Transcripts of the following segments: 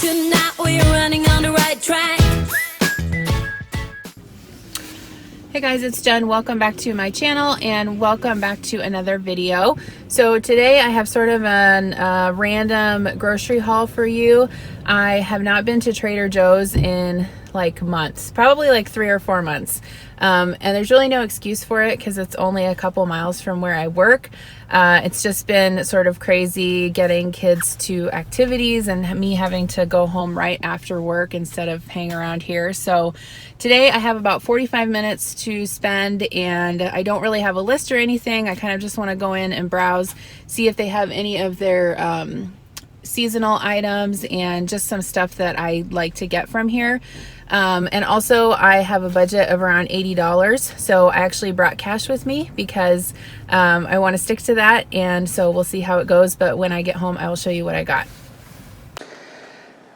Tonight we're running on the right track. Hey guys, it's Jen. Welcome back to my channel and welcome back to another video. So today I have sort of a random grocery haul for you. I have not been to Trader Joe's in like months, probably like 3 or 4 months. And there's really no excuse for it because it's only a couple miles from where I work. It's just been sort of crazy getting kids to activities and me having to go home right after work instead of hang around here. So today I have about 45 minutes to spend and I don't really have a list or anything. I kind of just want to go in and browse, see if they have any of their seasonal items and just some stuff that I like to get from here. And also I have a budget of around $80. So I actually brought cash with me because I want to stick to that. And so we'll see how it goes. But when I get home, I will show you what I got.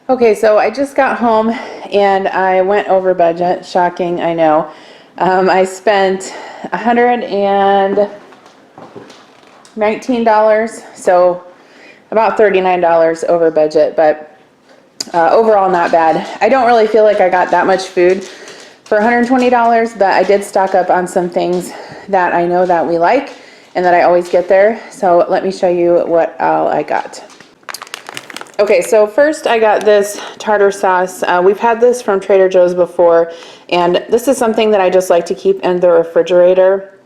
Okay, so I just got home and I went over budget. Shocking, I know. I spent $119, so about $39 over budget, but overall not bad. I don't really feel like I got that much food for $120, but I did stock up on some things that I know that we like and that I always get there. So let me show you what all I got. Okay, so first I got this tartar sauce. We've had this from Trader Joe's before, and this is something that I just like to keep in the refrigerator.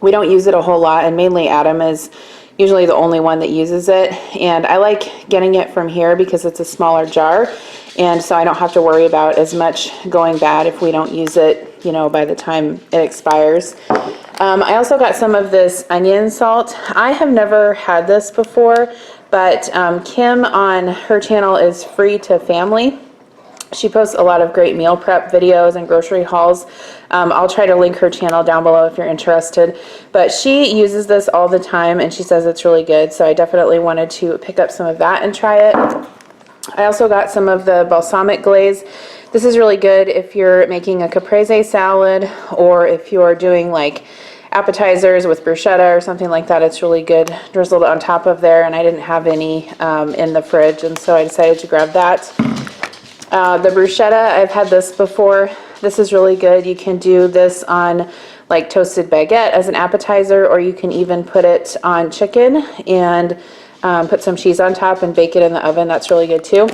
We don't use it a whole lot, and mainly Adam is usually the only one that uses it, and I like getting it from here because it's a smaller jar, and so I don't have to worry about as much going bad if we don't use it, you know, by the time it expires. I also got some of this onion salt. I have never had this before, but Kim on her channel is Free to Family. She posts a lot of great meal prep videos and grocery hauls. I'll try to link her channel down below if you're interested. But she uses this all the time and she says it's really good. So I definitely wanted to pick up some of that and try it. I also got some of the balsamic glaze. This is really good if you're making a caprese salad or if you're doing like appetizers with bruschetta or something like that. It's really good drizzled on top of there, and I didn't have any in the fridge, and so I decided to grab that. The bruschetta, I've had this before. This is really good. You can do this on like toasted baguette as an appetizer, or you can even put it on chicken and put some cheese on top and bake it in the oven. That's really good too.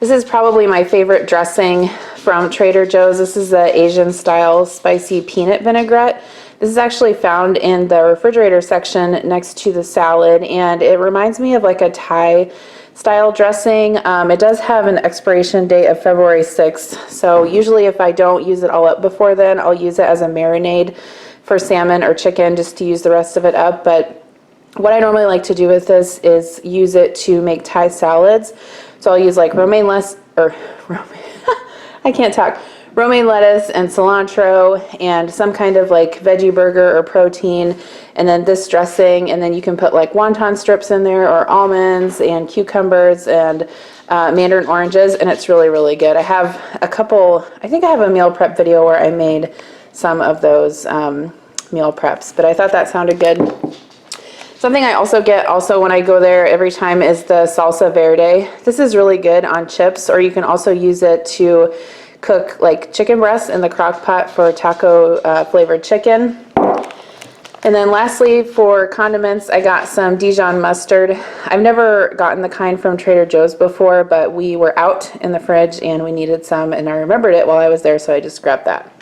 This is probably my favorite dressing from Trader Joe's. This is the Asian style spicy peanut vinaigrette. This is actually found in the refrigerator section next to the salad, and it reminds me of like a Thai style dressing. It does have an expiration date of February 6th, so usually if I don't use it all up before then, I'll use it as a marinade for salmon or chicken just to use the rest of it up. But what I normally like to do with this is use it to make Thai salads. So I'll use like romaine lettuce and cilantro and some kind of like veggie burger or protein, and then this dressing, and then you can put like wonton strips in there or almonds and cucumbers and mandarin oranges, and it's really, really good. I have a couple, I think I have a meal prep video where I made some of those meal preps, but I thought that sounded good. Something I also get when I go there every time is the salsa verde. This is really good on chips, or you can also use it to cook like chicken breasts in the crock pot for taco flavored chicken. And then lastly, for condiments, I got some Dijon mustard. I've never gotten the kind from Trader Joe's before, but we were out in the fridge and we needed some, and I remembered it while I was there, so I just grabbed that.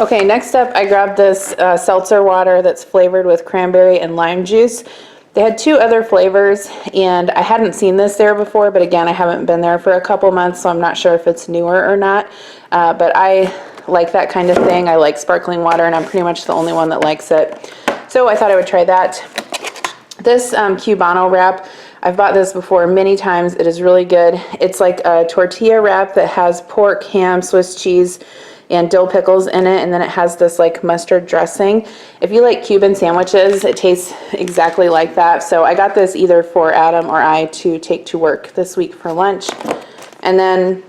Okay, next up I grabbed this seltzer water that's flavored with cranberry and lime juice. They had 2 other flavors, and I hadn't seen this there before, but again, I haven't been there for a couple months, so I'm not sure if it's newer or not. But I like that kind of thing. I like sparkling water, and I'm pretty much the only one that likes it. So I thought I would try that. This Cubano wrap, I've bought this before many times. It is really good. It's like a tortilla wrap that has pork, ham, Swiss cheese, and dill pickles in it, and then it has this like mustard dressing. If you like Cuban sandwiches, it tastes exactly like that. So I got this either for Adam or I to take to work this week for lunch. And then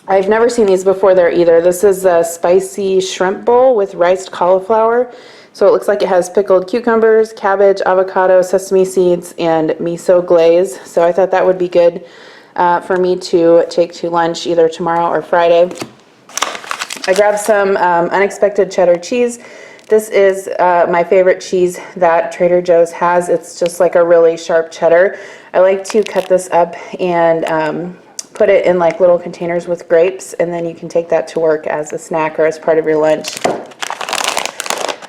I've never seen these before there either. This is a spicy shrimp bowl with riced cauliflower. So it looks like it has pickled cucumbers, cabbage, avocado, sesame seeds, and miso glaze. So I thought that would be good. for me to take to lunch either tomorrow or Friday. I grabbed some unexpected cheddar cheese. This is my favorite cheese that Trader Joe's has. It's just like a really sharp cheddar. I like to cut this up and put it in like little containers with grapes, and then you can take that to work as a snack or as part of your lunch.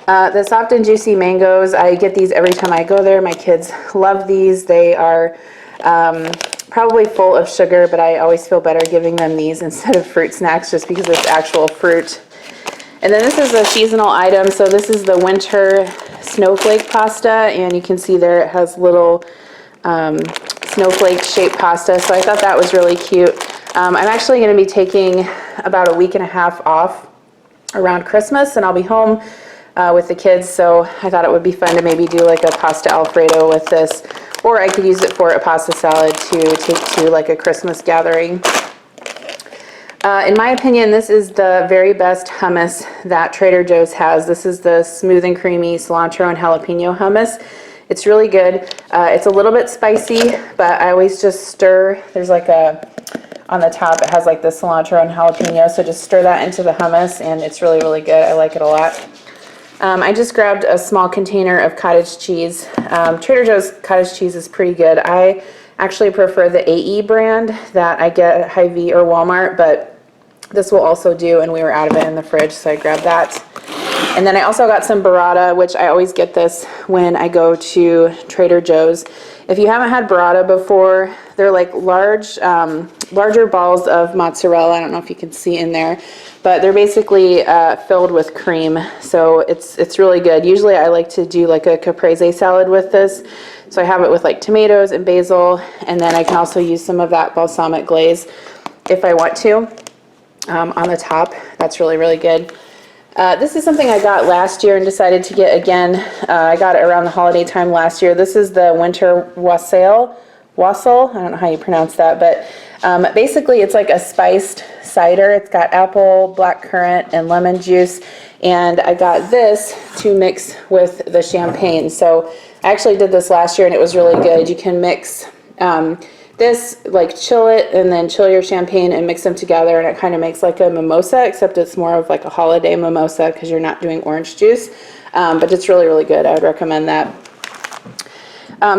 The soft and juicy mangoes, I get these every time I go there. My kids love these. They are probably full of sugar, but I always feel better giving them these instead of fruit snacks just because it's actual fruit. And then this is a seasonal item. So this is the winter snowflake pasta, and you can see there it has little snowflake shaped pasta. So I thought that was really cute. I'm actually going to be taking about a week and a half off around Christmas, and I'll be home with the kids, so I thought it would be fun to maybe do like a pasta Alfredo with this, or I could use it for a pasta salad to take to like a Christmas gathering. In my opinion, this is the very best hummus that Trader Joe's has. This is the smooth and creamy cilantro and jalapeno hummus. It's really good. It's a little bit spicy, but I always just stir. There's like on the top, it has like the cilantro and jalapeno, so just stir that into the hummus, and it's really, really good. I like it a lot. I just grabbed a small container of cottage cheese. Trader Joe's cottage cheese is pretty good. I actually prefer the AE brand that I get at Hy-Vee or Walmart, but this will also do, and we were out of it in the fridge, so I grabbed that. And then I also got some burrata, which I always get this when I go to Trader Joe's. If you haven't had burrata before, they're like larger balls of mozzarella. I don't know if you can see in there, but they're basically filled with cream, so it's really good. Usually I like to do like a caprese salad with this, so I have it with like tomatoes and basil, and then I can also use some of that balsamic glaze if I want to on the top. That's really, really good. This is something I got last year and decided to get again. I got it around the holiday time last year. This is the winter wassail. I don't know how you pronounce that, but basically it's like a spiced cider. It's got apple, blackcurrant, and lemon juice, and I got this to mix with the champagne. So I actually did this last year and it was really good. You can mix this, like chill it and then chill your champagne and mix them together, and it kind of makes like a mimosa, except it's more of like a holiday mimosa because you're not doing orange juice, but it's really, really good. I would recommend that.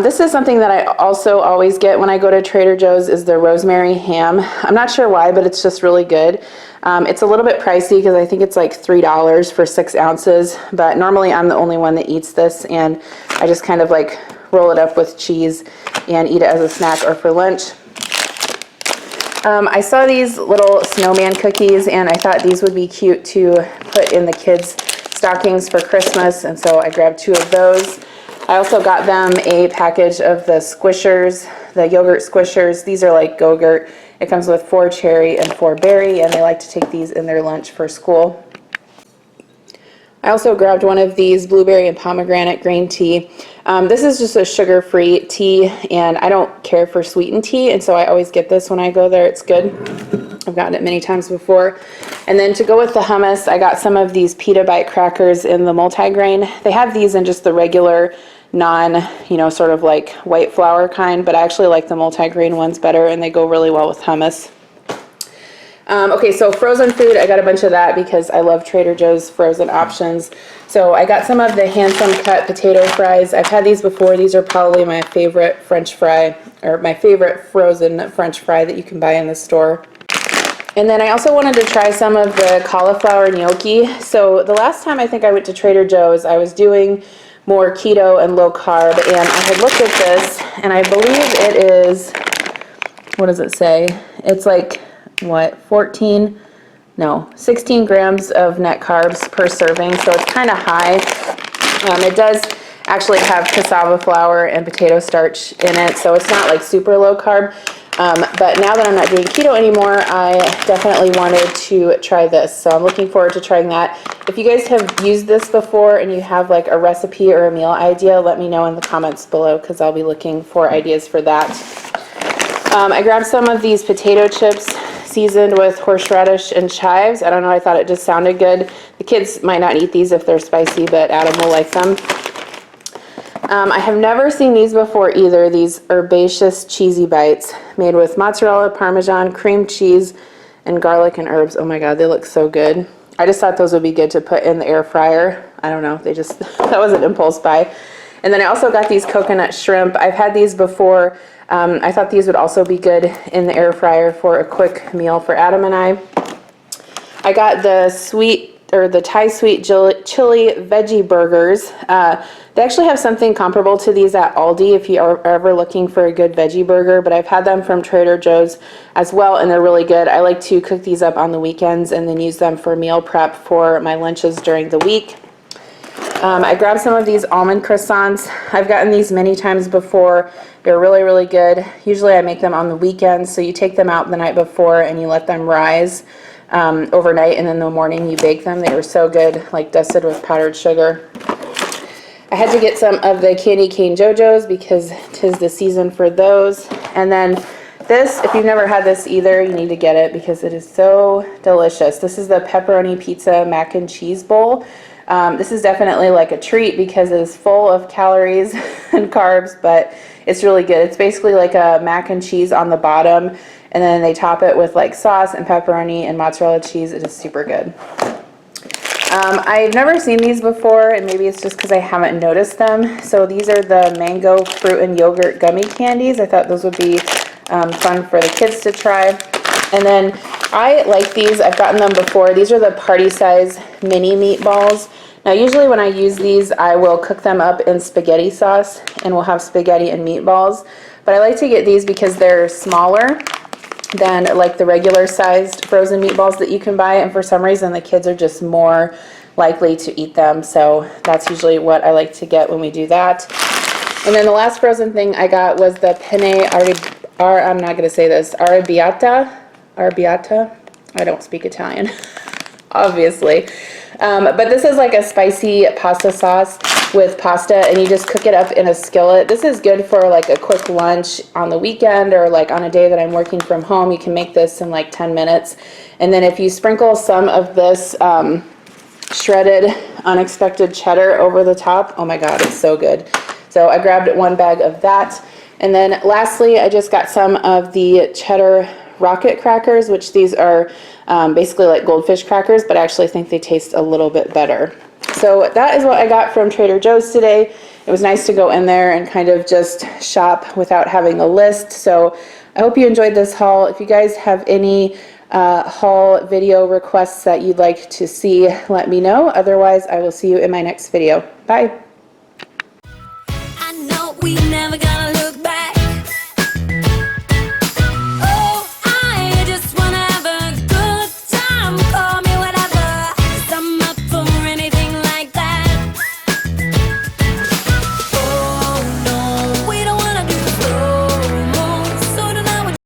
This is something that I also always get when I go to Trader Joe's, is the rosemary ham. I'm not sure why, but it's just really good. It's a little bit pricey because I think it's like $3 for 6 ounces, but normally I'm the only one that eats this, and I just kind of like roll it up with cheese and eat it as a snack or for lunch. I saw these little snowman cookies, and I thought these would be cute to put in the kids' stockings for Christmas, and so I grabbed 2 of those. I also got them a package of the Squishers, the yogurt Squishers. These are like Go-Gurt. It comes with 4 cherry and 4 berry, and they like to take these in their lunch for school. I also grabbed one of these blueberry and pomegranate green tea. This is just a sugar-free tea, and I don't care for sweetened tea, and so I always get this when I go there. It's good. I've gotten it many times before. And then to go with the hummus, I got some of these pita bite crackers in the multigrain. They have these in just the regular sort of like white flour kind, but I actually like the multigrain ones better, and they go really well with hummus. Okay, so frozen food, I got a bunch of that because I love Trader Joe's frozen options. So I got some of the Handsome Cut potato fries. I've had these before. These are probably my favorite French fry, or my favorite frozen French fry that you can buy in the store. And then I also wanted to try some of the cauliflower gnocchi. So the last time I think I went to Trader Joe's, I was doing more keto and low carb, and I had looked at this, and I believe it is, what does it say? It's like, 16 grams of net carbs per serving, so it's kind of high. It does actually have cassava flour and potato starch in it, so it's not like super low carb. But now that I'm not doing keto anymore, I definitely wanted to try this. So I'm looking forward to trying that. If you guys have used this before and you have like a recipe or a meal idea, let me know in the comments below, because I'll be looking for ideas for that. I grabbed some of these potato chips seasoned with horseradish and chives. I don't know, I thought it just sounded good. The kids might not eat these if they're spicy, but Adam will like them. I have never seen these before either, these herbaceous cheesy bites made with mozzarella, Parmesan, cream cheese, and garlic and herbs. Oh my God, they look so good. I just thought those would be good to put in the air fryer. I don't know, they just, that was an impulse buy. And then I also got these coconut shrimp. I've had these before. I thought these would also be good in the air fryer for a quick meal for Adam and I. I got the Thai sweet chili veggie burgers. They actually have something comparable to these at Aldi if you are ever looking for a good veggie burger, but I've had them from Trader Joe's as well, and they're really good. I like to cook these up on the weekends and then use them for meal prep for my lunches during the week. I grabbed some of these almond croissants. I've gotten these many times before. They're really, really good. Usually I make them on the weekends, so you take them out the night before and you let them rise overnight, and in the morning you bake them. They were so good, like dusted with powdered sugar. I had to get some of the candy cane JoJo's because 'tis the season for those. And then this, if you've never had this either, you need to get it because it is so delicious. This is the pepperoni pizza mac and cheese bowl. This is definitely like a treat because it is full of calories and carbs, but it's really good. It's basically like a mac and cheese on the bottom, and then they top it with like sauce and pepperoni and mozzarella cheese. It is super good. I've never seen these before, and maybe it's just because I haven't noticed them. So these are the mango fruit and yogurt gummy candies. I thought those would be fun for the kids to try. And then I like these. I've gotten them before. These are the party size mini meatballs. Now usually when I use these, I will cook them up in spaghetti sauce and we'll have spaghetti and meatballs. But I like to get these because they're smaller than like the regular sized frozen meatballs that you can buy, and for some reason the kids are just more likely to eat them, so that's usually what I like to get when we do that. And then the last frozen thing I got was the penne I'm not going to say this, arrabbiata. I don't speak Italian obviously, but this is like a spicy pasta sauce with pasta, and you just cook it up in a skillet. This is good for like a quick lunch on the weekend, or like on a day that I'm working from home. You can make this in like 10 minutes. And then if you sprinkle some of this shredded unexpected cheddar over the top, oh my God, it's so good. So I grabbed one bag of that. And then lastly, I just got some of the cheddar rocket crackers, which these are basically like goldfish crackers, but I actually think they taste a little bit better. So that is what I got from Trader Joe's today. It was nice to go in there and kind of just shop without having a list. So I hope you enjoyed this haul. If you guys have any haul video requests that you'd like to see, let me know. Otherwise, I will see you in my next video. Bye. I know we never gonna